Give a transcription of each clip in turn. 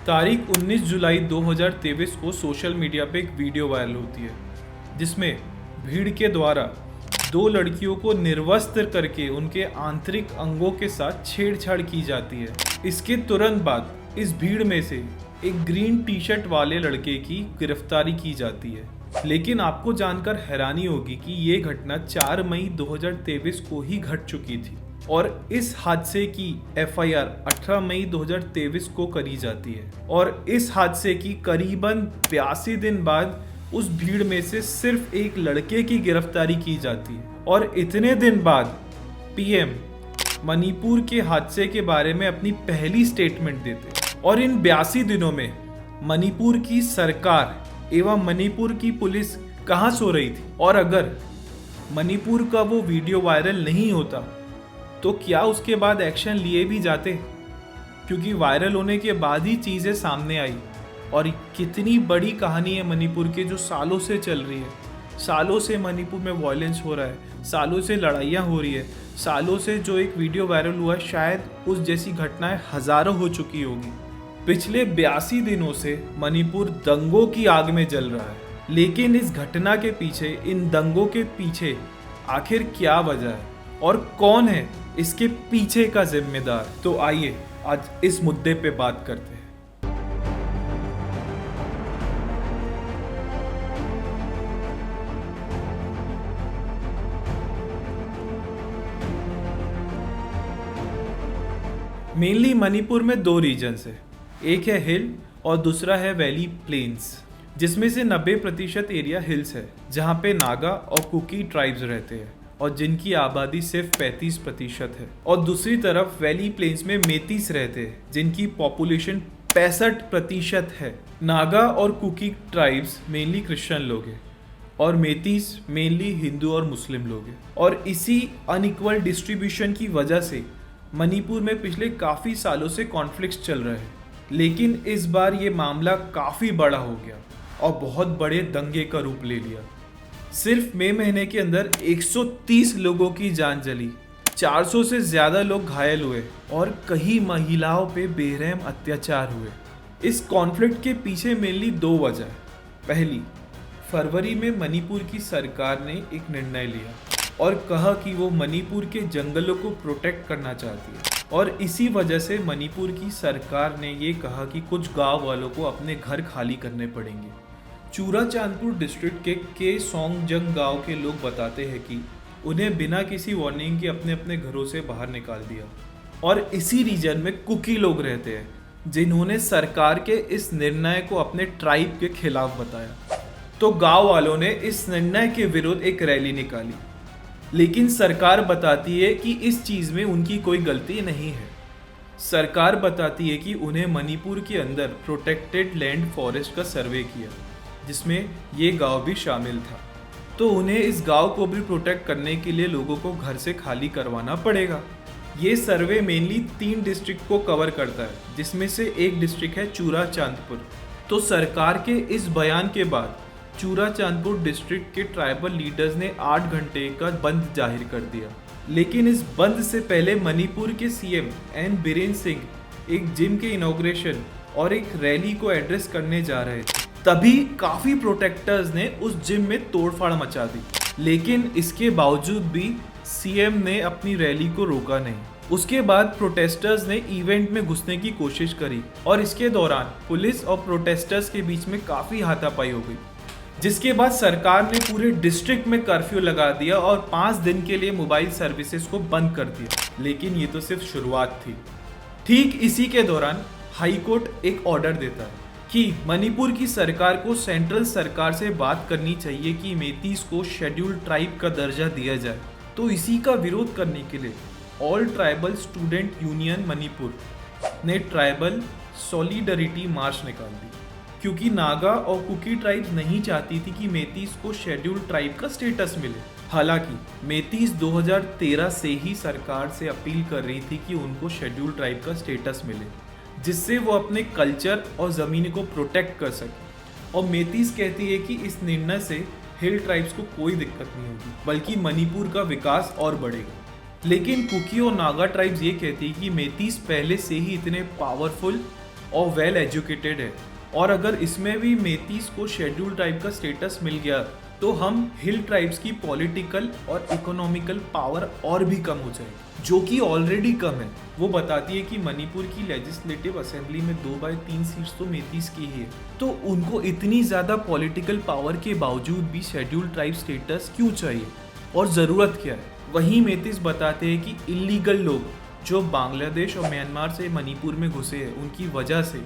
तारीख 19 जुलाई 2023 को social media पे एक वीडियो वायरल होती है जिसमें भीड़ के द्वारा दो लड़कियों को निर्वस्त्र करके उनके आंतरिक अंगों के साथ छेड़छाड़ की जाती है। इसके तुरंत बाद इस भीड़ में से एक ग्रीन टी शर्ट वाले लड़के की गिरफ्तारी की जाती है। लेकिन आपको जानकर हैरानी होगी कि ये घटना 4 मई 2023 को ही घट चुकी थी और इस हादसे की एफआईआर 18 मई 2023 को करी जाती है और इस हादसे की करीबन 82 दिन बाद उस भीड़ में से सिर्फ एक लड़के की गिरफ्तारी की जाती है और इतने दिन बाद पीएम मणिपुर के हादसे के बारे में अपनी पहली स्टेटमेंट देते और इन 82 दिनों में मणिपुर की सरकार एवं मणिपुर की पुलिस कहां सो रही थी और अगर मणिपुर का वो वीडियो वायरल नहीं होता तो क्या उसके बाद एक्शन लिए भी जाते, क्योंकि वायरल होने के बाद ही चीज़ें सामने आई और कितनी बड़ी कहानी है मणिपुर के जो सालों से चल रही है। सालों से मणिपुर में वायलेंस हो रहा है, सालों से लड़ाइयाँ हो रही है, सालों से जो एक वीडियो वायरल हुआ शायद उस जैसी घटनाएं हज़ारों हो चुकी होगी। पिछले 82 दिनों से मणिपुर दंगों की आग में जल रहा है, लेकिन इस घटना के पीछे, इन दंगों के पीछे आखिर क्या वजह है और कौन है इसके पीछे का जिम्मेदार। तो आइए आज इस मुद्दे पे बात करते हैं। मेनली मणिपुर में दो रीजन्स है, एक है हिल और दूसरा है वैली प्लेन्स, जिसमें से 90% एरिया हिल्स है जहाँ पे नागा और कुकी ट्राइब्स रहते हैं और जिनकी आबादी सिर्फ 35% है और दूसरी तरफ वैली प्लेन्स में मेतीस रहते हैं जिनकी पॉपुलेशन 65% है। नागा और कुकी ट्राइब्स मेनली क्रिश्चियन लोग हैं और मेतीस मेनली हिंदू और मुस्लिम लोग हैं और इसी अनइक्वल डिस्ट्रीब्यूशन की वजह से मणिपुर में पिछले काफ़ी सालों से कॉन्फ्लिक्ट्स चल रहे हैं। लेकिन इस बार ये मामला काफ़ी बड़ा हो गया और बहुत बड़े दंगे का रूप ले लिया। सिर्फ मई महीने के अंदर 130 लोगों की जान जली, 400 से ज़्यादा लोग घायल हुए और कई महिलाओं पे बेरहम अत्याचार हुए। इस कॉन्फ्लिक्ट के पीछे मेनली दो वजह है। पहली, फरवरी में मणिपुर की सरकार ने एक निर्णय लिया और कहा कि वो मणिपुर के जंगलों को प्रोटेक्ट करना चाहती है और इसी वजह से मणिपुर की सरकार ने ये कहा कि कुछ गांव वालों को अपने घर खाली करने पड़ेंगे। चूराचांदपुर डिस्ट्रिक्ट के सोंगजंग गांव के लोग बताते हैं कि उन्हें बिना किसी वार्निंग के अपने अपने घरों से बाहर निकाल दिया और इसी रीजन में कुकी लोग रहते हैं जिन्होंने सरकार के इस निर्णय को अपने ट्राइब के खिलाफ बताया। तो गांव वालों ने इस निर्णय के विरुद्ध एक रैली निकाली, लेकिन सरकार बताती है कि इस चीज़ में उनकी कोई गलती नहीं है। सरकार बताती है कि उन्हें मणिपुर के अंदर प्रोटेक्टेड लैंड फॉरेस्ट का सर्वे किया जिसमें ये गांव भी शामिल था, तो उन्हें इस गांव को भी प्रोटेक्ट करने के लिए लोगों को घर से खाली करवाना पड़ेगा। ये सर्वे मेनली 3 डिस्ट्रिक्ट को कवर करता है जिसमें से एक डिस्ट्रिक्ट है चूराचांदपुर। तो सरकार के इस बयान के बाद चूराचांदपुर डिस्ट्रिक्ट के ट्राइबल लीडर्स ने 8 घंटे का बंद जाहिर कर दिया। लेकिन इस बंद से पहले मणिपुर के सीएम एन बीरेन्द्र सिंह एक जिम के इनॉग्रेशन और एक रैली को एड्रेस करने जा रहे थे, तभी काफ़ी प्रोटेक्टर्स ने उस जिम में तोड़फाड़ मचा दी। लेकिन इसके बावजूद भी सीएम ने अपनी रैली को रोका नहीं। उसके बाद प्रोटेस्टर्स ने इवेंट में घुसने की कोशिश करी और इसके दौरान पुलिस और प्रोटेस्टर्स के बीच में काफ़ी हाथापाई हो गई, जिसके बाद सरकार ने पूरे डिस्ट्रिक्ट में कर्फ्यू लगा दिया और 5 दिन के लिए मोबाइल सर्विसेज को बंद कर दिया। लेकिन ये तो सिर्फ शुरुआत थी। ठीक इसी के दौरान हाई कोर्ट एक ऑर्डर देता है कि मणिपुर की सरकार को सेंट्रल सरकार से बात करनी चाहिए कि मेतीस को शेड्यूल्ड ट्राइब का दर्जा दिया जाए। तो इसी का विरोध करने के लिए all tribal student union Manipur ने ट्राइबल सॉलिडरिटी मार्च निकाल दी, क्योंकि नागा और कुकी ट्राइब्स नहीं चाहती थी कि मेतीस को शेड्यूल्ड ट्राइब का स्टेटस मिले। हालांकि मेतीस 2013 से ही सरकार से अपील कर रही थी कि उनको शेड्यूल्ड ट्राइब का स्टेटस मिले, जिससे वो अपने कल्चर और ज़मीन को प्रोटेक्ट कर सके। और मेतीस कहती है कि इस निर्णय से हिल ट्राइब्स को कोई दिक्कत नहीं होगी, बल्कि मणिपुर का विकास और बढ़ेगा। लेकिन कुकी और नागा ट्राइब्स ये कहती है कि मेतीस पहले से ही इतने पावरफुल और वेल एजुकेटेड है, और अगर इसमें भी मेतीस को शेड्यूल ट्राइब का स्टेटस मिल गया तो हम हिल ट्राइब्स की पॉलिटिकल और इकोनॉमिकल पावर और भी कम हो जाएगी, जो कि ऑलरेडी कम है। वो बताती है कि मणिपुर की लेजिस्लेटिव असेंबली में 2/3 सीट्स तो मेतीस की ही है, तो उनको इतनी ज़्यादा पॉलिटिकल पावर के बावजूद भी शेड्यूल ट्राइब स्टेटस क्यों चाहिए और ज़रूरत क्या है। वहीं मेतीस बताते हैं कि इलीगल लोग जो बांग्लादेश और म्यांमार से मणिपुर में घुसे हैं, उनकी वजह से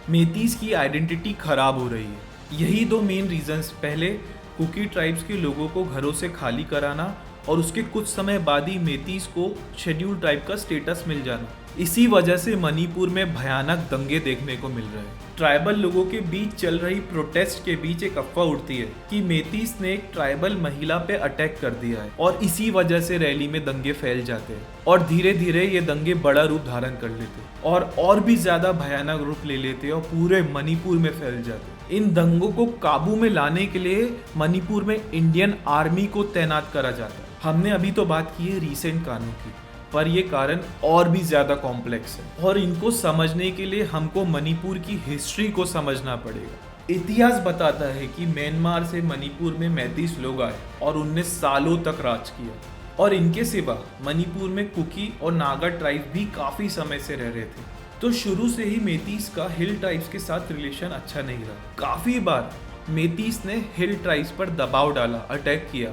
मेतीस की आइडेंटिटी खराब हो रही है। यही दो मेन रीजंस, पहले कुकी ट्राइब्स के लोगों को घरों से खाली कराना और उसके कुछ समय बाद ही मेतीस को शेड्यूल ट्राइब का स्टेटस मिल जाना। इसी वजह से मणिपुर में भयानक दंगे देखने को मिल रहे हैं। ट्राइबल लोगों के बीच चल रही प्रोटेस्ट के बीच एक अफवाह उड़ती है कि मेतीस ने एक ट्राइबल महिला पे अटैक कर दिया है और इसी वजह से रैली में दंगे फैल जाते हैं और धीरे धीरे ये दंगे बड़ा रूप धारण कर लेते हैं और भी ज्यादा भयानक रूप ले लेते हैं और पूरे मणिपुर में फैल जाते हैं। इन दंगों को काबू में लाने के लिए मणिपुर में इंडियन आर्मी को तैनात करा जाता है। हमने अभी तो बात की है रीसेंट कानून की, पर ये कारण और भी ज्यादा कॉम्प्लेक्स है और इनको समझने के लिए हमको मणिपुर की हिस्ट्री को समझना पड़ेगा। इतिहास बताता है कि म्यांमार से मणिपुर में मेतीस लोग आए और उनने सालों तक राज किया, और इनके सिवा मणिपुर में कुकी और नागा ट्राइब भी काफी समय से रह रहे थे। तो शुरू से ही मेतीस का हिल ट्राइब्स के साथ रिलेशन अच्छा नहीं रहा। काफी बार मेतीस ने हिल ट्राइब्स पर दबाव डाला, अटैक किया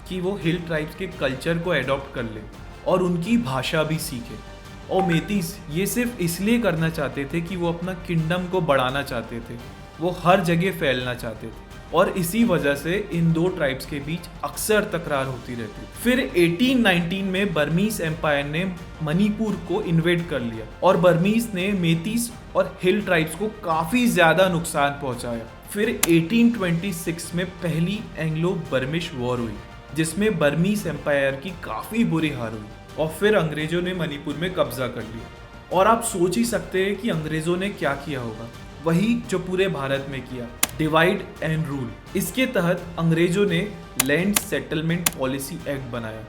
कि वो हिल ट्राइब्स के कल्चर को एडॉप्ट कर ले और उनकी भाषा भी सीखे। और मेतीस ये सिर्फ इसलिए करना चाहते थे कि वो अपना किंगडम को बढ़ाना चाहते थे, वो हर जगह फैलना चाहते थे, और इसी वजह से इन दो ट्राइब्स के बीच अक्सर तकरार होती रहती। फिर 1819 में बर्मीज एम्पायर ने मणिपुर को इन्वेड कर लिया और बर्मीज ने मेतीस और हिल ट्राइब्स को काफी ज्यादा नुकसान पहुंचाया। फिर 1826 में पहली एंग्लो बर्मिश वॉर हुई जिसमें बर्मीज एम्पायर की काफी बुरी हार हुई और फिर अंग्रेजों ने मणिपुर में कब्जा कर लिया। और आप सोच ही सकते हैं कि अंग्रेजों ने क्या किया होगा, वही जो पूरे भारत में किया, डिवाइड एंड रूल। इसके तहत अंग्रेजों ने लैंड सेटलमेंट पॉलिसी एक्ट बनाया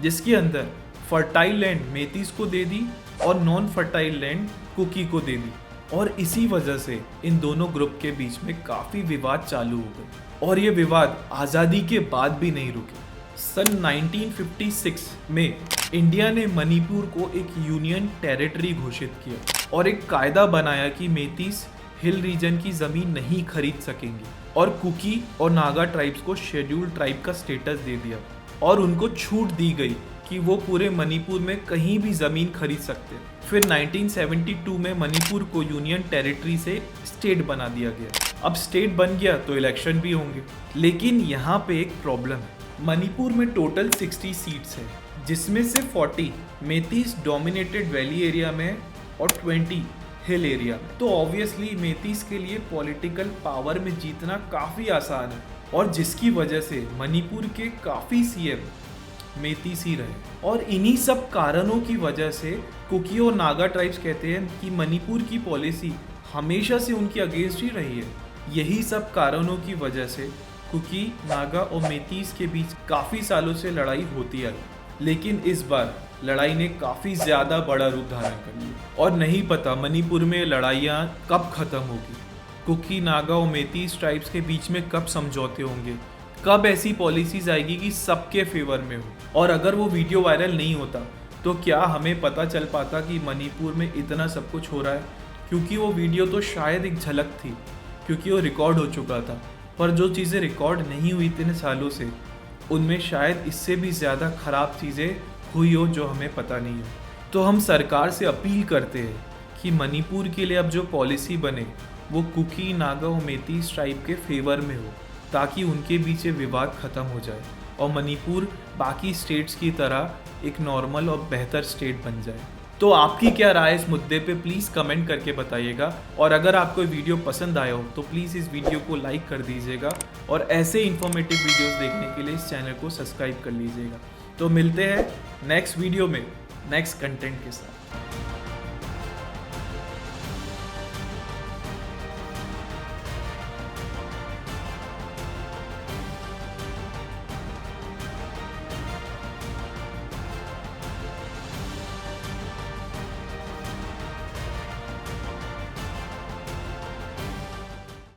जिसके अंदर फर्टाइल लैंड मेतीस को दे दी और नॉन फर्टाइल लैंड कुकी को दे दी, और इसी वजह से इन दोनों ग्रुप के बीच में काफी विवाद चालू हो गए और ये विवाद आज़ादी के बाद भी नहीं रुके। सन 1956 में इंडिया ने मणिपुर को एक यूनियन टेरिटरी घोषित किया और एक कायदा बनाया कि मेतीस हिल रीजन की जमीन नहीं खरीद सकेंगे, और कुकी और नागा ट्राइब्स को शेड्यूल ट्राइब का स्टेटस दे दिया और उनको छूट दी गई कि वो पूरे मणिपुर में कहीं भी जमीन खरीद सकते हैं। फिर 1972 में मणिपुर को यूनियन टेरिटरी से स्टेट बना दिया गया। अब स्टेट बन गया तो इलेक्शन भी होंगे, लेकिन यहाँ पे एक प्रॉब्लम है। मणिपुर में टोटल 60 सीट्स है जिसमें से 40 मेतीस डोमिनेटेड वैली एरिया में और 20 हिल एरिया में। तो ऑब्वियसली मेतीस के लिए पॉलिटिकल पावर में जीतना काफ़ी आसान है और जिसकी वजह से मणिपुर के काफ़ी सीएम मेतीस ही रहे। और इन्हीं सब कारणों की वजह से कुकी और नागा ट्राइब्स कहते हैं कि मणिपुर की पॉलिसी हमेशा से उनकी अगेंस्ट ही रही है। यही सब कारणों की वजह से कुकी, नागा और मेतीस के बीच काफ़ी सालों से लड़ाई होती आई, लेकिन इस बार लड़ाई ने काफ़ी ज़्यादा बड़ा रूप धारण कर लिया और नहीं पता मणिपुर में लड़ाइयाँ कब ख़त्म होगी। कुकी, नागा और मेतीस ट्राइब्स के बीच में कब समझौते होंगे, कब ऐसी पॉलिसीज आएगी कि सबके फेवर में हो। और अगर वो वीडियो वायरल नहीं होता तो क्या हमें पता चल पाता कि मणिपुर में इतना सब कुछ हो रहा है, क्योंकि वो वीडियो तो शायद एक झलक थी क्योंकि वो रिकॉर्ड हो चुका था, पर जो चीज़ें रिकॉर्ड नहीं हुई इतने सालों से उनमें शायद इससे भी ज़्यादा ख़राब चीज़ें हुई हो जो हमें पता नहीं है। तो हम सरकार से अपील करते हैं कि मणिपुर के लिए अब जो पॉलिसी बने वो कुकी, नागा और मेतीस ट्राइब के फेवर में हो, ताकि उनके बीच विवाद ख़त्म हो जाए और मणिपुर बाकी स्टेट्स की तरह एक नॉर्मल और बेहतर स्टेट बन जाए। तो आपकी क्या राय इस मुद्दे पे प्लीज़ कमेंट करके बताइएगा, और अगर आपको वीडियो पसंद आया हो तो प्लीज़ इस वीडियो को लाइक कर दीजिएगा और ऐसे इन्फॉर्मेटिव वीडियोस देखने के लिए इस चैनल को सब्सक्राइब कर लीजिएगा। तो मिलते हैं नेक्स्ट वीडियो में नेक्स्ट कंटेंट के साथ।